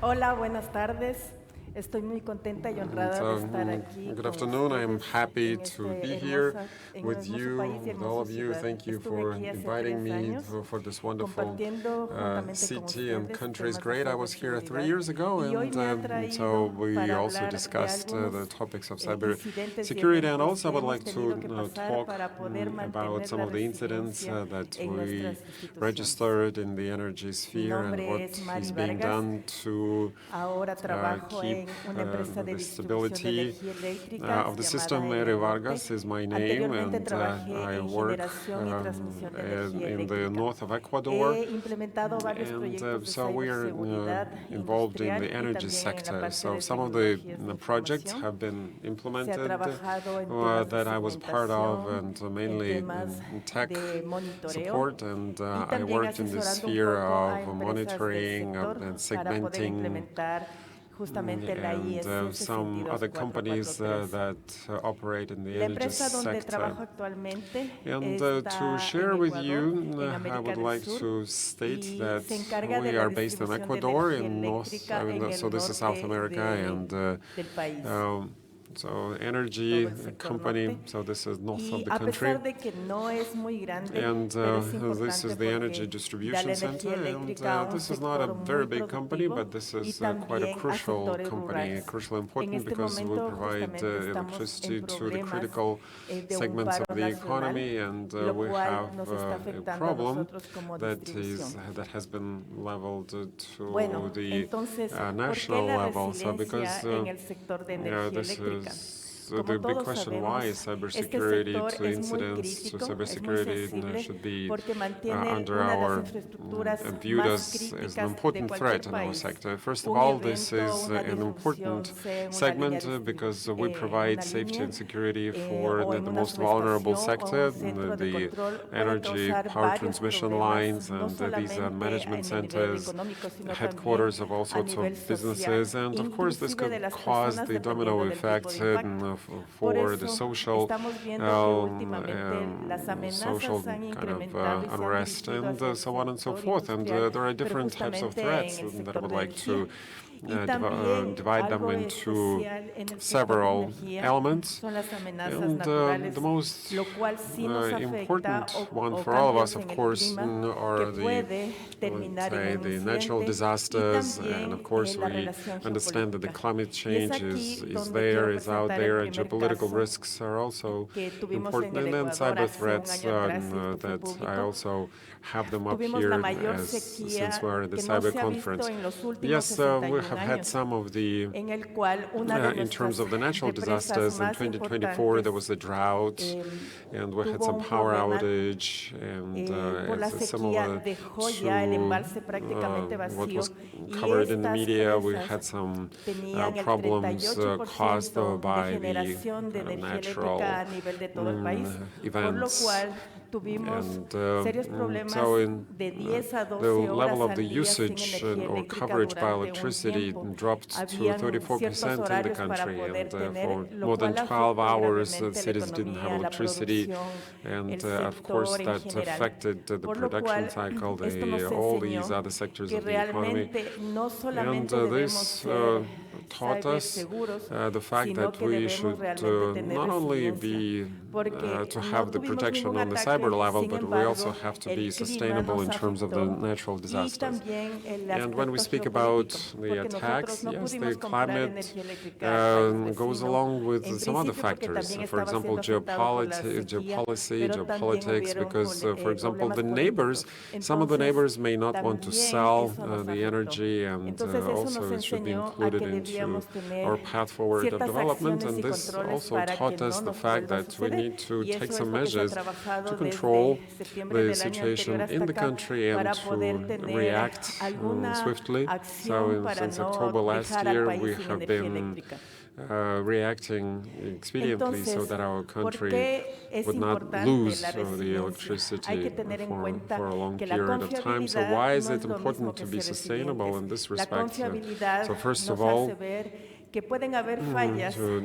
Hola, buenas tardes. Estoy muy contenta y honrada de estar aquí Good con afternoon. I am ustedes happy en to be este here en with hermoso you, país y with all hermosa of you. ciudad. Thank you Estuve for aquí hace inviting 3 me años for this wonderful compartiendo juntamente con city and ustedes country. It's temas de great. I was here 3 ciberseguridad years ago, y hoy and me ha so traído we para also hablar de discussed algunos the topics of cyber incidentes y security. And eventos also, I que would hemos like to tenido que pasar talk para poder about mantener some la of the incidents resiliencia that en we nuestras instituciones. registered in the energy Mi sphere and nombre what es is Mari being Vargas. done to Ahora trabajo keep en una empresa de the distribución de stability energía eléctrica of the llamada system. Mary Norte. Vargas is my name, Anteriormente and trabajé I en work generación y transmisión de energía in the eléctrica. north of Ecuador, He implementado varios and proyectos de so we are ciberseguridad involved in industrial the y energy también en la sector. parte So de some of the tecnologías de projects información. have been Se ha implemented trabajado en temas de that I was part of, segmentación, and en mainly temas in tech de monitoreo support, and y I también worked in the asesorando un sphere poco a of empresas del monitoring sector and para poder segmenting, implementar justamente la and IS some other companies 62443. that operate in the La energy empresa donde sector. trabajo actualmente And to está en share with Ecuador, you, en I América would del like Sur, to state y that se encarga de we la are based in distribución de Ecuador, energía in North, eléctrica en so el this is South norte America, and del país. So Todo energy el sector company, norte. so this is north of Y the a country. pesar de que no es muy grande, And pero es this importante is the energy porque da la distribution energía center, and eléctrica a un this is not a sector very muy big company, productivo but this y is quite a también a crucial sectores company, rurales. crucially En important este because we momento provide justamente estamos en electricity to the problemas critical de un segments paro of the nacional, economy, and lo we cual have nos está a afectando a problem nosotros como that distribución. has been leveled Bueno, to the entonces, ¿por qué national la level. So resiliencia because en el sector de energía this eléctrica? is Como the big todos question: why is sabemos, este cybersecurity sector to es muy incidents to crítico, es muy cybersecurity sensible should be porque mantiene under una de las our infraestructuras viewed más as an críticas de important threat cualquier in our país. sector. First of Un all, this evento, is una an disrupción, important sea en una línea, segment because we en provide una safety línea and security for o the en una most vulnerable subestación o un sector, centro de the control, puede energy causar power varios transmission problemas, lines, no and these are solamente management en el nivel centers, económico, sino también headquarters of all a sorts of nivel social, businesses, and of course this inclusive de could las cause personas the domino dependiendo del tipo effect de impacto. Por for the eso social estamos viendo que últimamente las social amenazas han kind of incrementado y se han unrest, dirigido and hacia el so on and so sector forth. And industrial, there are pero different types of justamente en threats el that I sector would de like energía. to Y también divide them algo into especial en el sector de several energía elements. son las amenazas And naturales, the most lo cual sí nos afecta, important one o for all of us, cambios of en el course, clima que are puede let's terminar en say, un the natural incidente, y disasters. And of también course, la we relación understand that the geopolítica. climate Y es change aquí is donde quiero there, is out presentar el there, and primer geopolitical caso risks are also que tuvimos en important, el and then Ecuador cyber hace un threats año atrás, y esto fue that I público. also have them up Tuvimos la here mayor since we're sequía at the que no cyber se ha visto conference. en los últimos Yes, we 61 have had años, some of the en el cual una de in terms nuestras of the natural represas disasters. In más 2024, there importantes was a drought, and we had tuvo some un power problema outage, and por la sequía, similar dejó ya el to embalse prácticamente what vacío, was y covered in the estas media. We presas had some tenían el problems caused 38% de by the generación de kind of energía eléctrica natural a nivel de todo el país, por lo events. cual tuvimos And serios problemas so in de 10 a the 12 level horas of the al día sin usage energía or eléctrica coverage by durante un electricity tiempo. dropped to Habían ciertos 34% in the horarios para country, poder and for tener, lo more than cual 12 afectó hours, gravemente la cities didn't have economía, la electricity, producción, and el of course sector en that general. affected the Por lo production cual, cycle, esto nos all these enseñó other sectors que of the economy. realmente no And solamente debemos this ser taught us ciberseguros, the fact sino that que we debemos should realmente tener not only resiliencia, be porque to no have the tuvimos protection ningún on the cyber ataque, level, sin but we also embargo, have to be el clima sustainable nos in terms of the afectó, natural y disasters. también el And when we aspecto speak about geopolítico, the porque nosotros attacks, no yes, the pudimos comprar climate energía eléctrica al país goes vecino, along with en some other principio porque factors. también For estaba example, siendo afectado por la sequía, geopolicy, pero también geopolitics, hubieron because, for example, problemas the neighbors, políticos. some of the Entonces, neighbors may not want to también sell eso nos the afectó. energy, and Entonces, eso nos also it should be enseñó a included que into debíamos tener our path forward of ciertas development. acciones And y this controles also para que taught no us the nos fact vuelva a that we suceder. need to Y take eso es some lo que se ha measures to trabajado control desde septiembre the del año anterior situation hasta in the acá country and para to poder tener react alguna swiftly. acción para Since no October last dejar al year, país we sin have energía been eléctrica. reacting expediently so Entonces, that our ¿por country qué es would not importante la lose the resiliencia? Hay electricity que tener en cuenta for a long que la period of time. So confiabilidad why is no it es lo mismo important que to be ser sustainable resilientes. in this La respect? confiabilidad So first of nos hace all, ver que pueden haber fallas, pero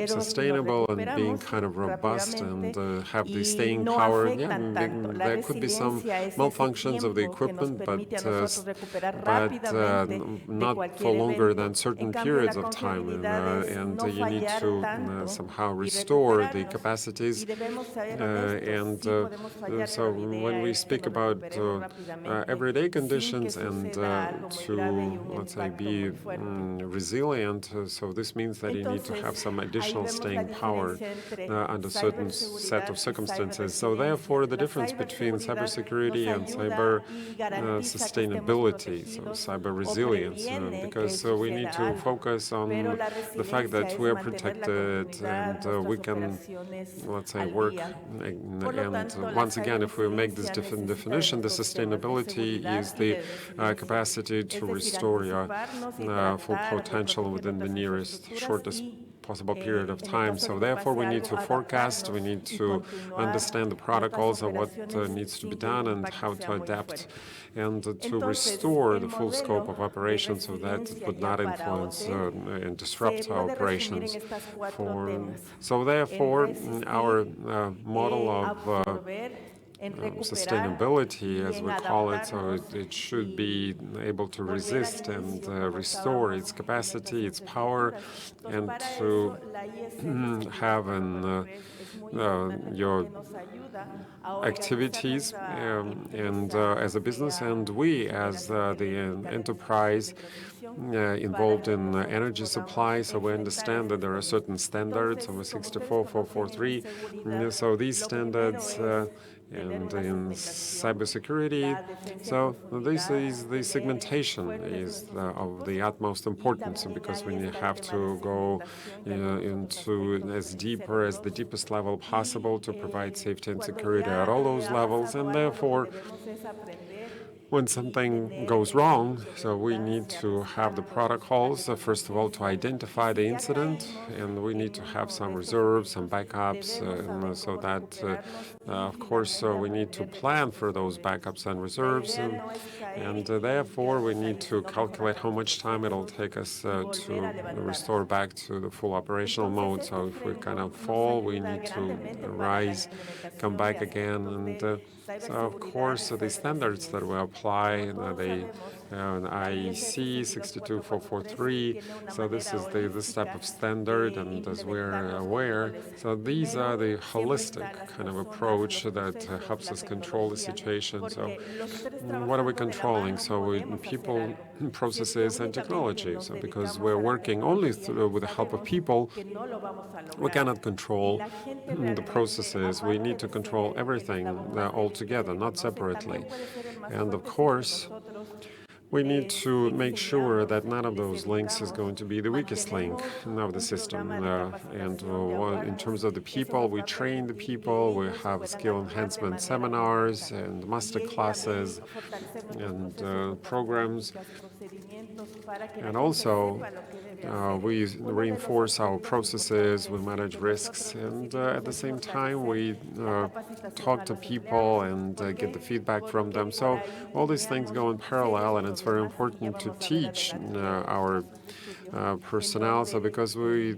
si nos sustainable and being recuperamos kind of robust and rápidamente have the y staying no power. afectan tanto. La There could be some resiliencia es ese malfunctions of the tiempo que nos equipment, permite a nosotros recuperar rápidamente de not for cualquier longer evento. than En certain cambio, la periods of time. confiabilidad es And no you need fallar to tanto somehow y restore the recuperarnos. capacities. Y debemos ser honestos, And sí podemos fallar, so pero la when idea we es que speak nos about recuperemos rápidamente everyday sin que conditions and suceda algo muy grave y to, un let's say, impacto be muy fuerte. resilient, so this means that you need to Entonces, have some ahí additional vemos la staying power diferencia entre under certain set ciberseguridad of y circumstances. So ciberresiliencia. therefore, the La difference between ciberseguridad nos cybersecurity and ayuda cyber y garantiza que estemos sustainability, so protegidos cyber o resilience, previene que because we need suceda to algo. focus Pero on la the fact resiliencia that es we are mantener la protected continuidad, and we nuestras can, operaciones let's say, al work. día. And Por lo tanto, la once again, if we make this ciberresiliencia necesita de definition, the nuestros sistemas de sustainability seguridad is y the de resiliencia. capacity Es to decir, restore your anticiparnos y full tratar de potential proteger within the nuestras nearest, infraestructuras shortest y possible period of en el time. caso So de que therefore, pase we need algo, to forecast, we adaptarnos need y to continuar understand the nuestras protocols of what operaciones needs to be sin que el done and impacto how sea to muy adapt fuerte. and to Entonces, restore el the full scope modelo of de operations so that it resiliencia would ya not para influence hotel and se disrupt our puede resumir en operations. estas cuatro temas: So en therefore, our resistir, model en of absorber, en recuperar sustainability, y as en we call it, so adaptarnos it should y be able to volver al resist and inicio como restore estábamos its en nuestras capacity, its power, infraestructuras. Entonces, and para to eso la ISN de seguridad have corporate es muy importante your porque nos ayuda a organizar activities nuestra and empresa, as a business, sea and we sobre la as the cibernética de distribución enterprise y transmisión, para involved que in nosotros energy supply, podamos so we enfrentar understand that estas there are tareas. certain standards Entonces, over como ustedes conocen en 64443. seguridad, So these lo primero standards es tener and una in segmentación. cybersecurity, La defensa en so profundidad the segmentation fueron de is nuestros of equipos the utmost y importance también because ahí when you está el have tema de to go segmentación y algunos otros into aspectos as deeper as the cerebrosos. deepest level possible Y to provide safety and cuando security at ya all those ha levels, pasado and algo, lo que therefore debemos es aprender when y something tener goes wrong, servicios so we need redundancia, to have the respaldos, plan de protocols, first of all, to contingencia. Y identify the si ya incident, caímos and we need en to have uno de some estos reserves, some eventos, backups, debemos saber so cómo that, recuperarnos y of course, finalmente we need to aprender de plan nuestros for those errores. backups and La reserves, idea no es caer and y therefore we quedarnos need ahí, to sino mejorar calculate how nuestros much time it'll procesos take us y volver a to levantarnos. restore back to the full operational Entonces, mode. este So if we kind of framework nos fall, we ayuda need to grandemente para la rise, come implementación de back again, aspectos and de so of ciberseguridad y course the standards that we ciberresiliencia. apply, Como todos they sabemos, la ISS IEC 62443 62443. tiene una So this manera is this type holística of standard, de and as implementar we're los aware, controles. so these are Primero, the siempre holistic están las kind of personas, approach los that procesos, helps la us control the tecnología, situation. So porque los tres what are we trabajando de la controlling? mano So podemos hacer people, algo. Si es que processes, and únicamente technology. nos So because dedicamos we're a la working only tecnología, with the help of sabemos people, que no lo vamos a we lograr. cannot Y control la gente the realmente, processes. We aparte need to de ser control el que el everything eslabón más all débil que together, se not conoce, separately. también puede ser el más And of fuerte si es que course, nosotros we need les to make sure enseñamos that none y of les those links is educamos. going to be the weakest link Mantenemos of the un system. programa de And capacitación de in aguardos. terms of the Eso people, nos we va a train the permitir que people, we ellos have puedan skill actuar de enhancement manera seminars correcta and master y classes también fortalecer nuestros and procesos, nuestras programs. políticas, procedimientos para que la And gente also, sepa lo que debe hacer. we Uno de los reinforce our aspectos processes, we importantes manage que risks, nosotros and perseguimos at the es same time, fortalecer we la capacitación talk a to los empleados. people and ¿Por get the qué? feedback from them. Porque por So ahí all these things teníamos go in serios parallel, and it's very problemas y ya important to vamos a ver teach adelante our casos de estudio en personnel, so donde because we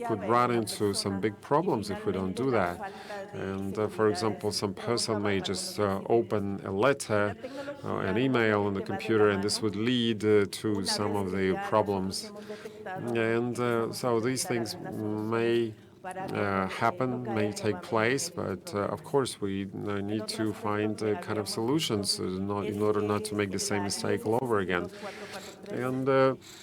could iniciaba run eso la into some persona big y problems if we don't finalmente do la that. falta de And for seguridad example, some person provocaba may algunos just incidentes. open a Y la letter, an tecnología email on the obviamente va de la computer, and this mano. would lead to Una some vez of que the ya nosotros problems. hemos detectado, And empezamos a so these implementar things algunas soluciones may para no happen, may caer take nuevamente en place, estos but of problemas. course we El need otro to aspecto find que kind of habíamos solutions visto in es order not to make the que same la mistake ISS all over again. 62443 And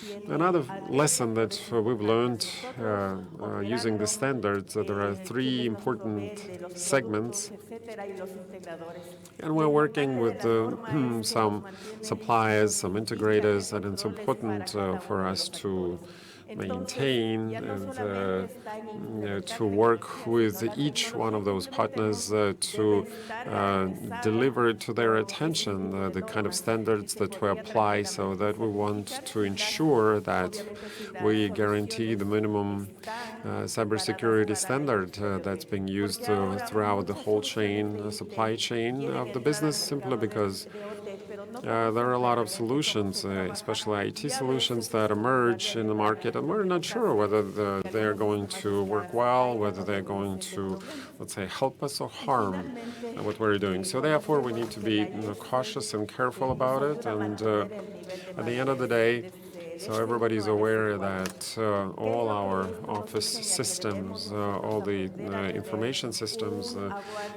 tiene another tres lesson that sectores we've learned importantes. Nosotros using the operando, standards, there are three quienes nos important proveen de los productos, segments, etcétera, y los integradores. and Y we're el working mensaje de with la norma es que nos some mantiene suppliers, some con fichas de integrators, and it's controles para important cada for uno de us los to actores. Entonces, maintain ya no and solamente está en implementar to work tecnología, with sino la each one tecnología of que those implementemos partners debe to estar garantizada deliver to their con ese attention tipo de the kind of normas y standards se that we podría apply, so tranquilamente that we want certificar to las, ensure that obviamente si las we guarantee the soluciones minimum están preparadas cybersecurity para ello, standard puede that's ocurrir. being used Porque ahora throughout the muchas whole soluciones chain, de supply chain quieren of the entrar al business, simply mercado because de hotel, pero there are a lot of solutions, especially IT solutions that emerge in the market, and we're not sure whether they're going to work well, whether they're going to, let's say, help us or harm what we're doing. So therefore, we need to be cautious and careful about it. And at the end of the day, so everybody's aware that all our office systems, all the information systems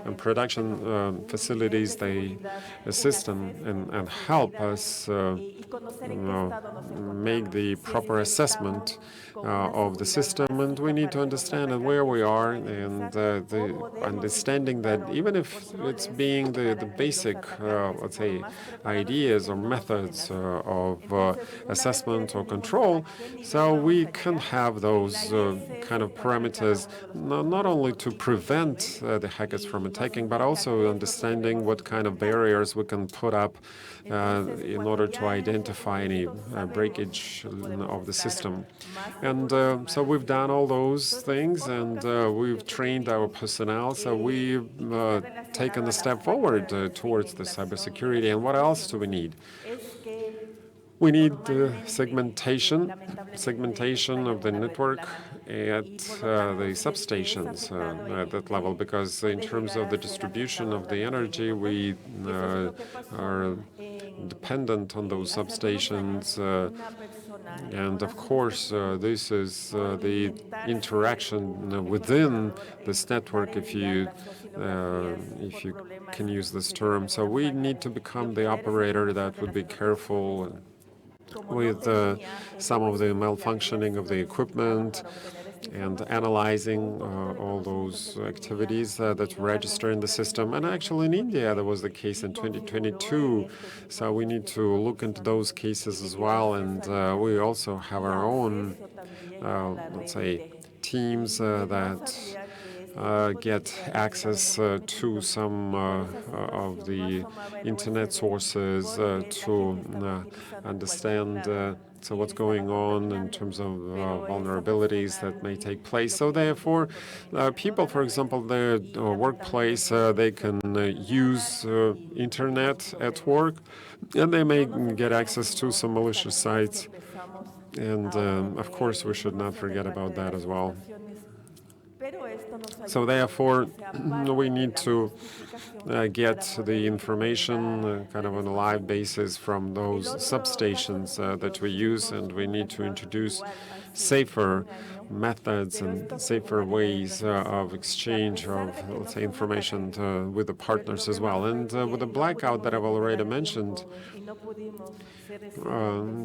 and production facilities, they assist and help us make the proper assessment of the system, and we need to understand where we are, and the understanding that even if it's being the basic, let's say, ideas or methods of assessment or control, so we can have those kind of parameters not only to prevent the hackers from attacking, but also understanding what kind of barriers we can put up in order to identify any breakage of the system. And so we've done all those things, and we've trained our personnel, so we've taken a step forward towards the cybersecurity. And what else do we need? We need segmentation of the network at the substations at that level, because in terms of the distribution of the energy, we are dependent on those substations. And of course, this is the interaction within this network, if you can use this term. So we need to become the operator that would be careful with some of the malfunctioning of the equipment and analyzing all those activities that register in the system. And actually in India, that was the case in 2022. So we need to look into those cases as well. And we also have our own, let's say, teams that get access to some of the internet sources to understand so what's going on in terms of vulnerabilities that may take place. So therefore, people, for example, their workplace, they can use internet at work, and they may get access to some malicious sites. And of course, we should not forget about that as well. So therefore, we need to get the information kind of on a live basis from those substations that we use, and we need to introduce safer methods and safer ways of exchange of, let's say, information with the partners as well. And with the blackout that I've already mentioned,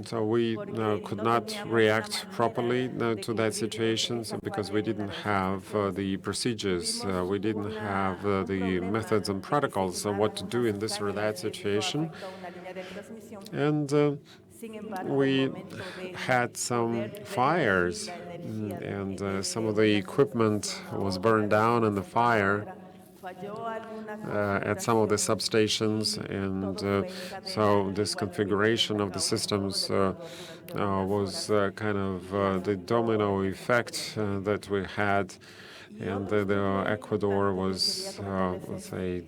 so we could not react properly to that situation because we didn't have the procedures, we didn't have the methods and protocols on what to do in this or that situation. And we had some fires, and some of the equipment was burned down in the fire at some of the substations, and so this configuration of the systems was kind of the domino effect that we had, and the Ecuador was, let's say,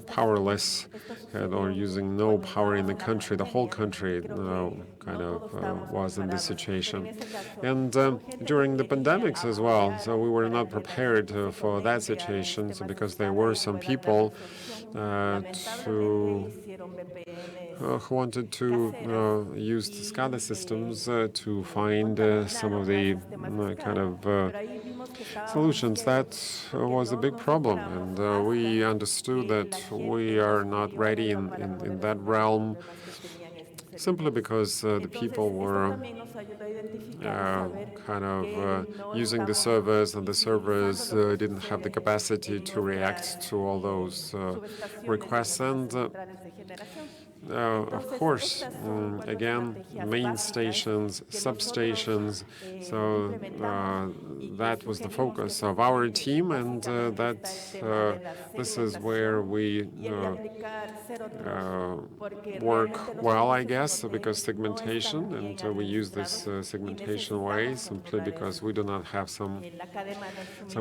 powerless or using no power in the country. The whole country kind of was in this situation. And during the pandemics as well, so we were not prepared for that situation, so because there were some people who wanted to use the SCADA systems to find some of the kind of solutions. That was a big problem, and we understood that we are not ready in that realm, simply because the people were kind of using the servers, and the servers didn't have the capacity to react to all those requests. And of course, again, main stations, substations. So that was the focus of our team, and this is where we work well, I guess, because segmentation, and we use this segmentation way simply because we do not have some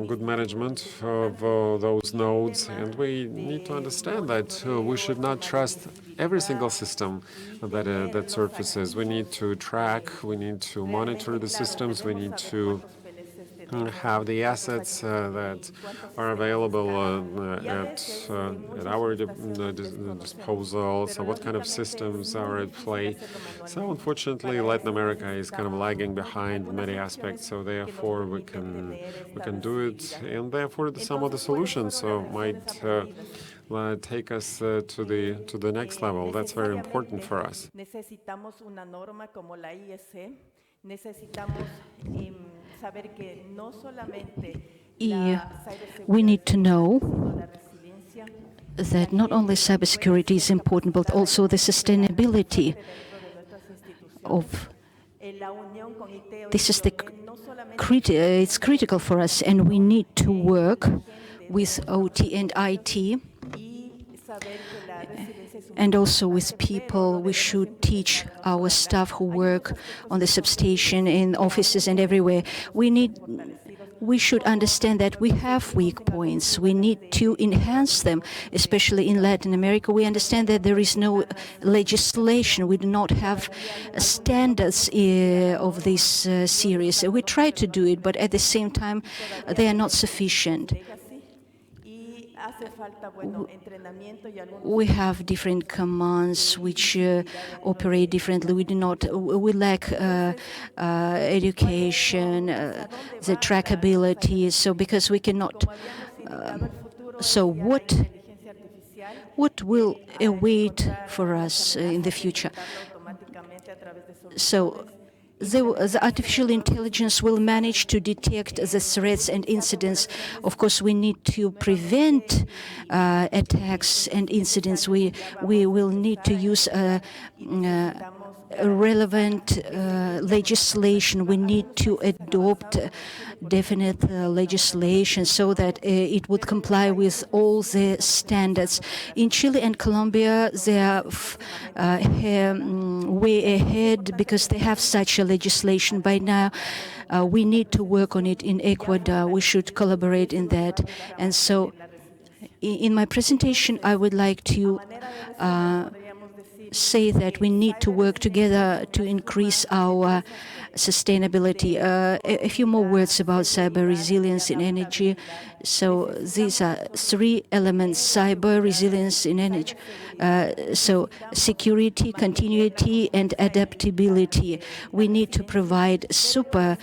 good management of those nodes, and we need to understand that we should not trust every single system that surfaces. We need to track, we need to monitor the systems, we need to have the assets that are available at our disposal. So what kind of systems are at play? So unfortunately, Latin America is kind of lagging behind in many aspects. So therefore, we can do it, and therefore some of the solutions might take us to the next level. That's very important for us. We need to know that not only cybersecurity is important, but also the sustainability of this is it's critical for us, and we need to work with OT and IT, and also with people. We should teach our staff who work on the substation, in offices and everywhere. We should understand that we have weak points. We need to enhance them, especially in Latin America. We understand that there is no legislation. We do not have standards of this series. We try to do it, but at the same time, they are not sufficient. We have different commands which operate differently. We lack education, the trackability. So because we cannot, so what will await for us in the future? So the artificial intelligence will manage to detect the threats and incidents. Of course, we need to prevent attacks and incidents. We will need to use relevant legislation. We need to adopt definite legislation so that it would comply with all the standards. In Chile and Colombia, they are way ahead because they have such a legislation by now. We need to work on it in Ecuador. We should collaborate in that. And so in my presentation, I would like to say that we need to work together to increase our sustainability. A few more words about cyber resilience in energy. So these are three elements: cyber resilience in energy. So security, continuity, and adaptability. We need to provide super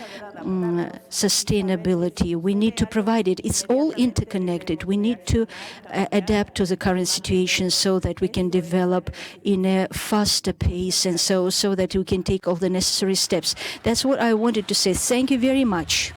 sustainability. We need to provide it. It's all interconnected. We need to adapt to the current situation so that we can develop in a faster pace, and so that we can take all the necessary steps. That's what I wanted to say. Thank you very much.